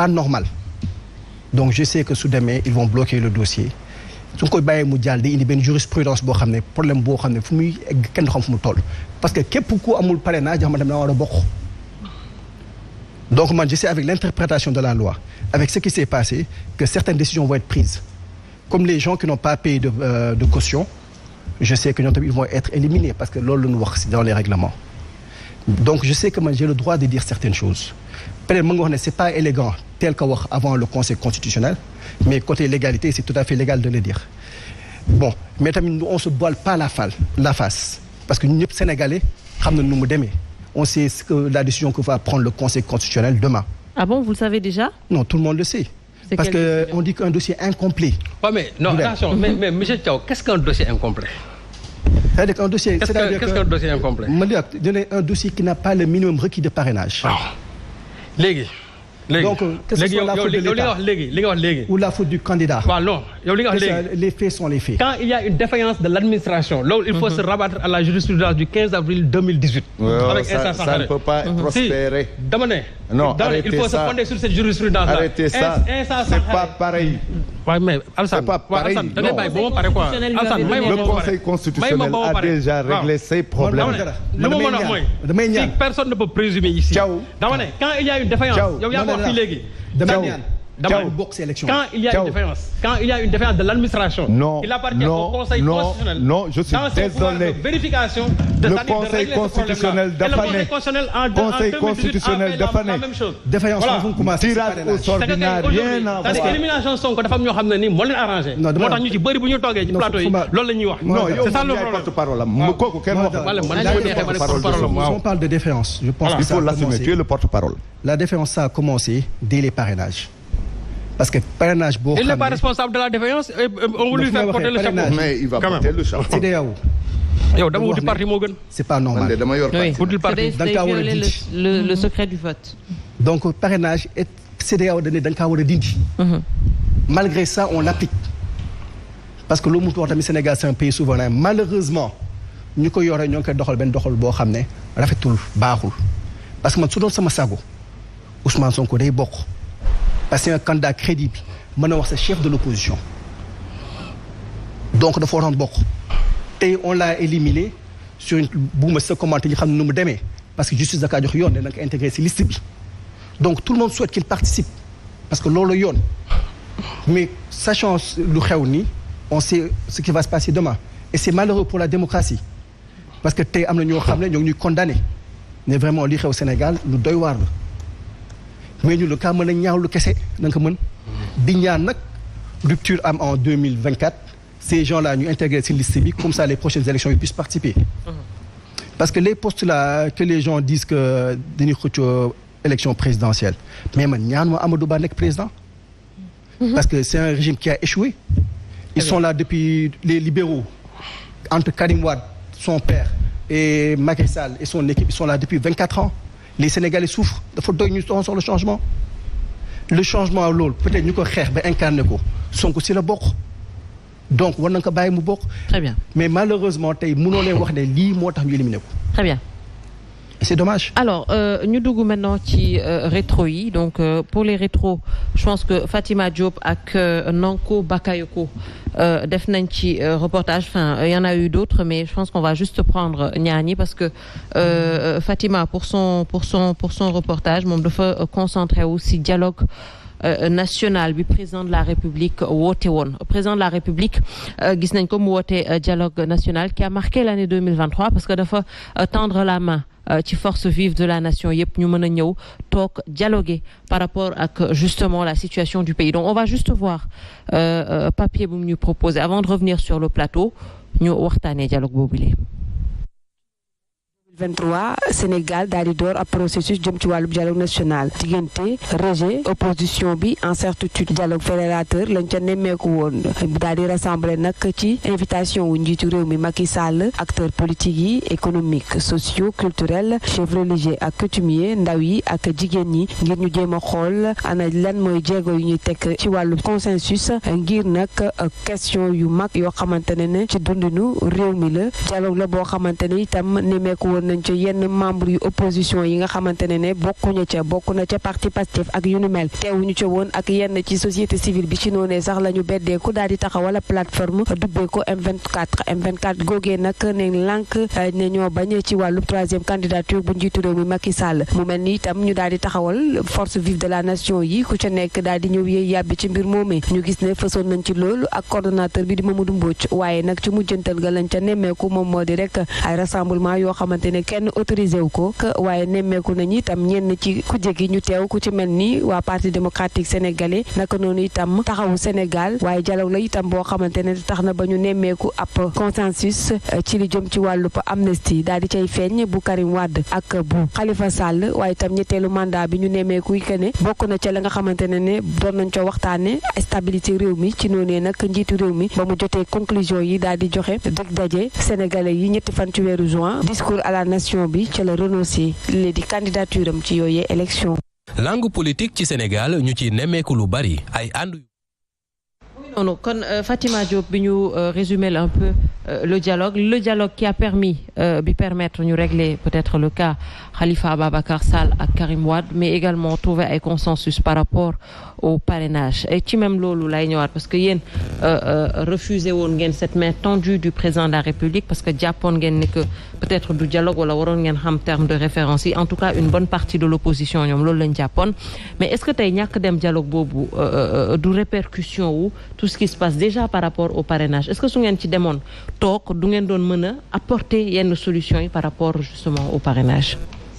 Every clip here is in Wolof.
pas normal donc je sais que su demee ils vont bloquer le dossier su ñu koy bàyyee mu jàll di indi benn jurisprudence boo xam ne problème boo xam ne fu muy egg kenn du xam fu mu toll parce que képp ku amul parrainage xamante ne war a bokk donc man je sais avec l'interprétation de la loi avec ce qui s'est passé que certaines décisions vont être prises comme les gens qui n'ont pas payé de caution je sais que ñoom tamit ils vont être éliminés parce que loolu la ñu wax dans les règlements donc je sais que man j'ai le droit de dire certaines choses peut-être mën nga wax ne c'est pas élégant tel que wax avant le conseil constitutionnel mais côté légalité c'est tout à fait légal de le dire bon mais tamit on se voile pas la face parce que ñun ñëpp sénégalais xam na nu mu demee on sait ce que la décision que va prendre le conseil constitutionnel demain. Ah bon, vous le savez déjà? Non, tout le monde le sait. Parce que on dit qu'un dossier incomplet. Ouais, mais non, attention, mais monsieur Thiaw, qu'est-ce qu'un dossier incomplet? C'est-à-dire qu'un dossier, qu'est-ce qu'un dossier incomplet? Un dossier qui n'a pas le minimum requis de parrainage. Léegi. Donc, que ce soit la faute de l'État ou la faute du candidat. Non, les faits sont les faits. Quand il y a une défaillance de l'administration, là, il faut se rabattre à la jurisprudence du 15 avril 2018. Avec ça ne peut pas prospérer. Non, il faut se fonder sur cette jurisprudence-là. Arrêtez ça. C'est pas pareil. Ouais, mais c'est pas pareil. Le Conseil constitutionnel a déjà réglé ses problèmes. Si personne ne peut présumer ici. Quand il y a une défaillance, quand il y a une défaillance de l'administration, il appartient au Conseil constitutionnel. Non, je suis désolé. Vérification le Conseil constitutionnel d'Afané. Conseil constitutionnel d'Afané. Défaillance tirage au sort n'a rien à voir. C'est-à-dire élimination Sonko dafa am ñoo xam ne ni moo leen arrangé. moo tax ñu ci bëri bu ñu toogee ci plateau yi loolu la ñuy wax. Non, c'est ça le problème. porte-parole am kooku kenn wax. On parle de défaillance. Je pense il faut l'assumer. Tu es le porte-parole. La défaillance ça a commencé dès les parrainages. Parce que parrainage boo xam ne il n'est pas responsable de la défaillance on lui fait porter le chapeau. Mais il va porter le chapeau. yow dama wuti parti moo gën. c'est pas normal. Le secret du vote. Donc parrainage et CEDEAO da nga kaa war a dindi. Malgré ça on l'applique. Parce que loo mu wax tamit Sénégal c'est un pays souverain malheureusement ñu ko yore ñoo ngi koy doxal benn doxal boo xam ne rafetul baaxul. Parce que man su doon sama sago Ousmane Sonko day bokk. Parce que c'est un candidat crédible mën na wax sa chef de l'opposition donc dafa waroon bokk tey on l'a éliminé sur une buuma sa commenté ñu xam ne nu mu demee parce que justice da kaa jox yoon ne na nga ko intégré ci liste bi donc tout le monde souhaite qu'il participe parce que loolu yoon mais sachant lu xew ni on sait ce qui va se passer demain et c'est malheureux pour la démocratie parce que tey am na ñoo xam ne ñoo ngi ñuy condamné ne vraiment li xew Sénégal lu doy waar la mais ñu lu kaa mën a ñaawlu kese na nga ko mën di ñaan nag rupture am en 2024 ces gens-là ñu intégré ci liste bi comme ça les prochaines élections ils puissent participer parce que les postes là que les gens disent que dañuy xëccoo élection présidentielle mais man ñaan ma Amadou Ba nekk président parce que c'est un régime qui a échoué ils sont là depuis les libéraux entre Karim Wade son père et Macky Sall et son équipe ils sont là depuis 24 ans les Sénégalais souffrent dafa doy ñu sur le changement loolu peut-être ñu ko xeex ba incarné ko Sonko ci la bokk donc war nañ ko bàyyi mu bokk. Très bien. Mais malheureusement tey mënoo leen wax ne lii moo tax ñu éliminé ko. Très bien. C'est dommage. Alors ñu dugg maintenant ci rétro yi donc pour les rétros je pense que Fatima Diop ak Nanko Bakayoko def nañ ci reportage enfin il y en a eu d'autres mais je pense qu'on va juste prendre ñaar ñi parce que Fatima pour son reportage moom dafa concentré wu ci dialogue national bi président de la République woote woon président de la République gis nañ ko mu woote dialogue national qui a marqué l'année 2023 parce que dafa tendre la main ci force vive de la nation yëpp ñu mën a ñëw toog dialoguer par rapport ak justement la situation du pays donc on va juste voir papier bu ñu proposer avant de revenir sur le plateau ñu waxtaanee dialogue boobule. 23 Sénégal daal di door ab processus jëm ci wàllu dialogue national diggante rejet opposition bi incertitude dialogue fédérateur lañ ca nemmeeku woon daal di rassembler nag ci invitation wu njiitu réew mi Macky Sall acteurs politiques yi économiques sociaux culturels chefs religieux ak coutumiers ndaw yi ak jigéen ñi ngir ñu jéem a xool ana lan mooy jéego yu ñuy teg ci wàllu consensus ngir nag question yu mag yoo xamante ne ci dundinu réew mi la dialogue la boo xamante ne itam nemmeeku woon nañ ca yenn membre yu opposition yi nga xamante ne bokkuñu ca bokk na ca parti Pastef ak yu nu mel teewuñu ca woon ak yenn ci société civile bi ci noonee sax la ñu beddeeku daal di taxawal plateforme dubbee ko M24 googee nag ne lànk ne ñoo bañ ci wàllu troisième candidature bu njiitu réew mi Macky Sall mu mel ni itam ñu daal di taxawal force vive de la nation yi ku ca nekk daal di ñëw yee yàbbi ci mbir moomee ñu gis ne fësoon nañ ci loolu ak coordonnateur bi di Mamadou Mbodj waaye nag ci mujjantal ga lañ ca nemmeeku moom moo di rek ay rassemblement yoo xamante ne kenn autorisé wu ko waaye nemmeeku nañu itam ñenn ci kujje gi ñu teew ku ci mel ni waa parti démocratique sénégalais naka noonu itam taxawu Sénégal waaye dialogue la itam boo xamante ne tax na ba ñu nemmeeku ab consensus ci li jëm ci wàllub amnistie daal di cay feeñ bu Karim Wade ak bu Khalifa Sall waaye itam ñetteelu mandat bi ñu nemmeeku que ne bokk na ca la nga xamante ne doon nañ ca waxtaane stabilité réew mi ci noonee nag njiitu réew mi ba mu jotee conclusion yi daal di joxe dig daje sénégalais yi ñetti fan ci weeru juin discours à la nation bi ca la renoncé li di candidature am ci yooyee élection. langue politique ci Sénégal ñu ci nemmeeku lu bari ay ànd. non kon Fatima Diop bi ñu résumer un peu le dialogue qui a permettre ñu régler peut-être le cas Khalifa Ababacar Sall ak Karim Wade mais également trouver ay consensus par rapport au parrainage et ci même loolu lay ñëwaat parce que yéen refusé woon ngeen cette main tendue du président de la République parce que jàppoon ngeen ne que peut-être du dialogue wala waroon ngeen xam terme de référence yi en tout cas une bonne partie de l'opposition ñoom loolu lañ jàppoon mais est-ce que tey ñàkk dem dialogue boobu du répercussion wu tout ce qui se passe déjà par rapport au parrainage est-ce que su ngeen ci demoon toog du ngeen doon mën a apporter yenn solutions yi par rapport justement au parrainage.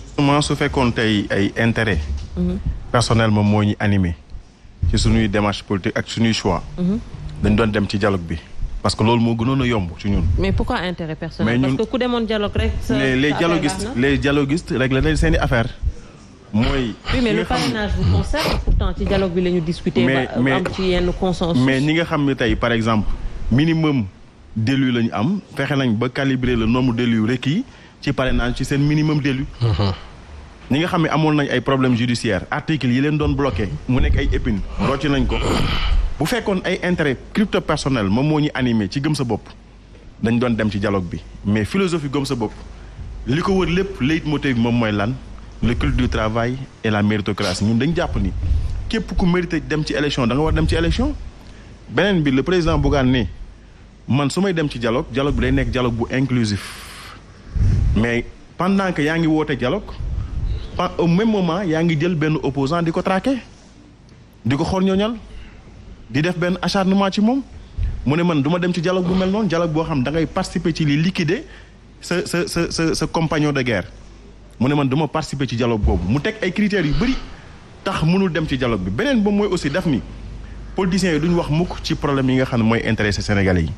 justement su fekkoon tey ay intérêt personnel moom moo ñu animé ci suñuy démarche politique ak suñuy choix. dañ doon dem ci dialogue bi parce que loolu moo gënoon a yomb ci ñun. mais pourquoi intérêt personnel. parce que ku demoon dialogue rek. les dialoguistes réglé nañ seen i affaire mooy. oui mais le parrainage vous concerne pourtant ci dialogue bi la ñu discuter. ba am ci yenn consensus. mais ñi nga xam ne tey par exemple minimum d'élus la ñu am fexe nañ ba calibrer le nombre d'élus requis ci parrainage ci seen minimum d'élus. ñi nga xam ne amoon nañ ay problèmes judiciaires articles yi leen doon bloqué mu nekk ay épines rocci nañ ko bu fekkoon ay intérêt crypto personnel moom moo ñu animé ci gëm sa bopp dañ doon dem ci dialogue bi mais philosophie gëm sa bopp li ko wër lépp leitmotiv bi moom mooy lan le culte du travail et la méritocratie ñun dañ jàpp ni képp ku mérité dem ci élection da nga war dem ci élection beneen bi le président Bougane ne man su may dem ci dialogue bi day nekk dialogue bu inclusif mais pendant que yaa ngi woote dialogue au même moment yaa ngi jël benn opposant di ko traquer di ko xool ñooñal di def benn acharnement ci moom mu ne man du ma dem ci dialogue bu mel noonu dialogue boo xam da ngay participer ci li liquider sa compagnon de guerre mu ne man du ma participer ci dialogue boobu mu teg ay critères yu bëri tax mënul dem ci dialogue bi beneen ba mooy aussi def ni politiciens yi duñ wax mukk ci problème yi nga xam ne mooy intéressé Sénégalais yi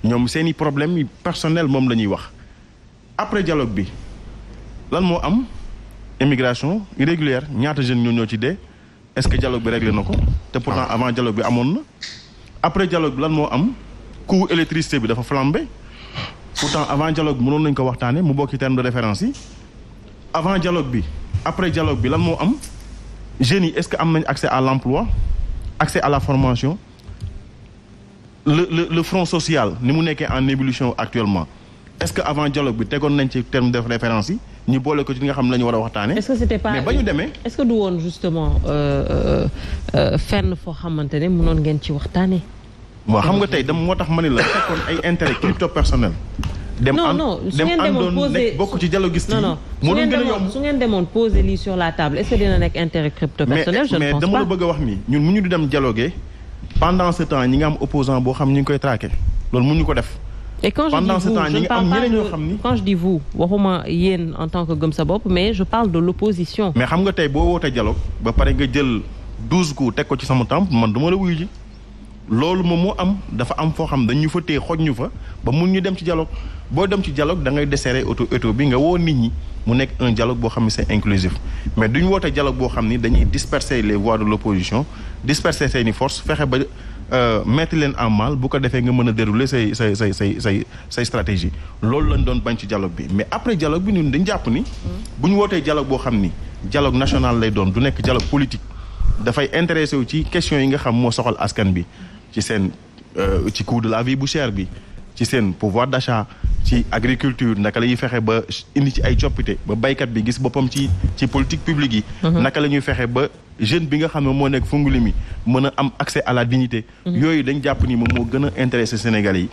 ñoom seen i problème yi personnel moom la ñuy wax après dialogue bi lan moo am immigration irrégulière ñaata jeunes ñoo ci dee est-ce que dialogue bi réglé na ko te pourtant avant dialogue bi amoon na après dialogue bi lan moo am coût électricité bi dafa flambé pourtant avant dialogue bi mënoon nañ ko waxtaane mu bokk ci terme de référence yi avant dialogue bi après dialogue bi lan moo am jeunes yi est-ce que am nañ accès à l'emploi accès à la formation le front social ni mu nekkee en ébullition actuellement est-ce que avant dialogue bi tegoon nañ ci terme de référence yi ñu boole ko ci li nga xam ne la ñu war a waxtaane est-ce que c'était pas mais ba ñu demee est-ce que du woon justement fenn foo xamante ne mënoon ngeen ci waxtaane waaw xam nga tey dem moo tax ma ne la fekkoon ay intérêt crypto personnel dem àndoon nekk bokk ci dialoguiste yi moo doon gën a yomb su ngeen demoon poser lii sur la table est-ce que dina nekk intérêt crypto personnel je ne pense pas mais dama la bëgg a wax ni ñun mu ñu di dem dialoguer pendant ce temps ñi nga am opposant boo xam ñu ngi koy traquer loolu mu ñu ko def et quand pendant ce temps ñi nga am ñeneen ñoo xam ni quand je dis vous waxuma yéen en tant que gëm sa bopp mais je parle de l'opposition mais xam nga tey boo wootee dialogue ba pare nga jël 12 coups teg ko ci sama temp man duma la wuyu ji loolu moom moo am dafa am foo xam dañ ñu fa téye xoj ñu fa ba mun ñu dem ci dialogue boo dem ci dialogue da ngay desserrer auto bi nga woo nit ñi mu nekk un dialogue boo xam ne c'est inclusif mais duñ woote dialogue boo xam ni dañuy disperser les voix de l'opposition disperser seeni force fexe ba mettre leen en mal bu ko defee nga mën a dérouler say stratégie loolu lañ doon bañ ci dialogue bi mais après dialogue bi ñun dañ jàpp ni bu ñu wootee dialogue boo xam ni dialogue national lay doon du nekk dialogue politique dafay intéressé wu ci question yi nga xam moo soxal askan bi ci seen ci coût de la vie bu cher bi ci seen pouvoir d'achat ci agriculture naka la ñuy fexe ba indi ci ay coppite ba baykat bi gis boppam ci politique publique yi. naka la ñuy fexe ba jeune bi nga xam ne moo nekk Fongolemi mën a am accès à la dignité. yooyu dañ jàpp ni moom moo gën a intéressé Sénégalais yi.